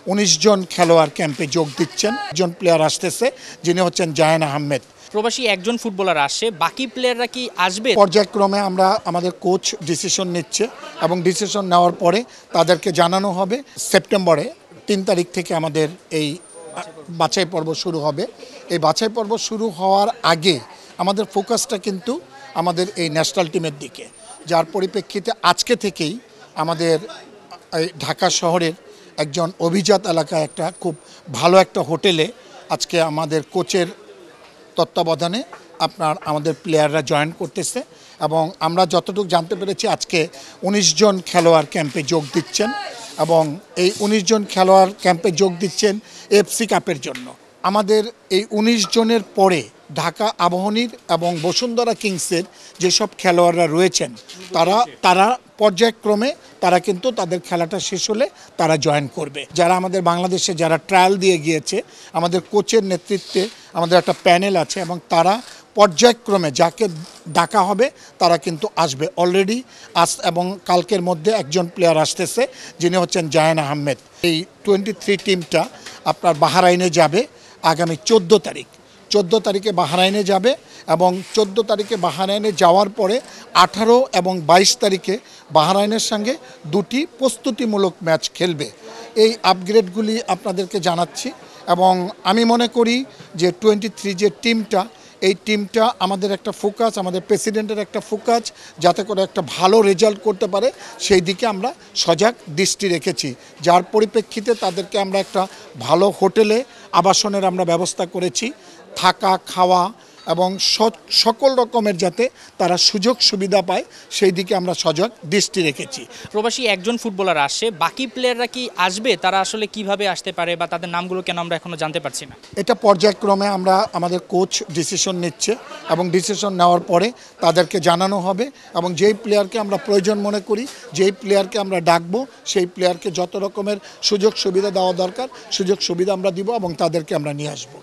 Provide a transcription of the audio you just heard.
19 জন খেলোয়াড় ক্যাম্পে যোগ দিচ্ছেন। একজন প্লেয়ার আসতেছে যিনি হচ্ছেন জায়ান আহমেদ। প্রবাসী একজন ফুটবলার আসে, বাকি প্লেয়াররা কি আসবে? পর্যায়ক্রমে আমরা আমাদের কোচ ডিসিশন নিচ্ছে এবং ডিসিশন নেওয়ার পরে তাদেরকে জানানো হবে। সেপ্টেম্বরে 3 তারিখ থেকে আমাদের এই বাছাই পর্ব শুরু হবে। এই বাছাই পর্ব শুরু হওয়ার আগে আমাদের ফোকাসটা কিন্তু আমাদের এই ন্যাশনাল টিমের দিকে, যার পরিপ্রেক্ষিতে আজকে থেকেই আমাদের ঢাকা শহরের একজন অভিজাত এলাকায় একটা খুব ভালো একটা হোটেলে আজকে আমাদের কোচের তত্ত্বাবধানে আমাদের প্লেয়াররা জয়েন করতেছে এবং আমরা যতটুকু জানতে পেরেছি আজকে 19 জন খেলোয়াড় ক্যাম্পে যোগ দিচ্ছেন এবং এই 19 জন খেলোয়াড় ক্যাম্পে যোগ দিচ্ছেন এফসি কাপের জন্য। আমাদের এই 19 জনের পরে ঢাকা আবাহনীর এবং বসুন্ধরা কিংসের যেসব খেলোয়াড়রা রয়েছেন তারা পর্যায়ক্রমে তারা কিন্তু তাদের খেলাটা শেষ হলে তারা জয়েন করবে। যারা আমাদের বাংলাদেশে যারা ট্রায়াল দিয়ে গিয়েছে, আমাদের কোচের নেতৃত্বে আমাদের একটা প্যানেল আছে এবং তারা পর্যায়ক্রমে যাকে ডাকা হবে তারা কিন্তু আসবে। অলরেডি এবং কালকের মধ্যে একজন প্লেয়ার আসতেছে যিনি হচ্ছেন জায়ান আহমেদ। এই 23 টিমটা আপনার বাহরাইনে যাবে আগামী 14 তারিখে বাহরাইনে যাবে এবং 14 তারিখে বাহরাইনে যাওয়ার পরে 18 এবং 22 তারিখে বাহরাইনের সঙ্গে 2টি প্রস্তুতিমূলক ম্যাচ খেলবে। এই আপগ্রেডগুলি আপনাদেরকে জানাচ্ছি এবং আমি মনে করি যে 23 যে টিমটা, এই টিমটা আমাদের একটা ফোকাস, আমাদের প্রেসিডেন্টের একটা ফোকাস, যাতে করে একটা ভালো রেজাল্ট করতে পারে সেই দিকে আমরা সজাগ দৃষ্টি রেখেছি। যার পরিপ্রেক্ষিতে তাদেরকে আমরা একটা ভালো হোটেলে আবাসনের আমরা ব্যবস্থা করেছি, থাকা খাওয়া এবং সকল রকমের যাতে তারা সুযোগ সুবিধা পায় সেই দিকে আমরা সজাগ দৃষ্টি রেখেছি। প্রবাসী একজন ফুটবলার আসে, বাকি প্লেয়াররা কি আসবে? তারা আসলে কিভাবে আসতে পারে বা তাদের নামগুলো কেন আমরা এখনো জানতে পারছি না? এটা পর্যায়ক্রমে আমরা আমাদের কোচ ডিসিশন নিচ্ছে এবং ডিসিশন নেওয়ার পরে তাদেরকে জানানো হবে এবং যেই প্লেয়ারকে আমরা প্রয়োজন মনে করি, যেই প্লেয়ারকে আমরা ডাকবো সেই প্লেয়ারকে যত রকমের সুযোগ সুবিধা দেওয়া দরকার সুযোগ সুবিধা আমরা দিব এবং তাদেরকে আমরা নিয়ে আসবো।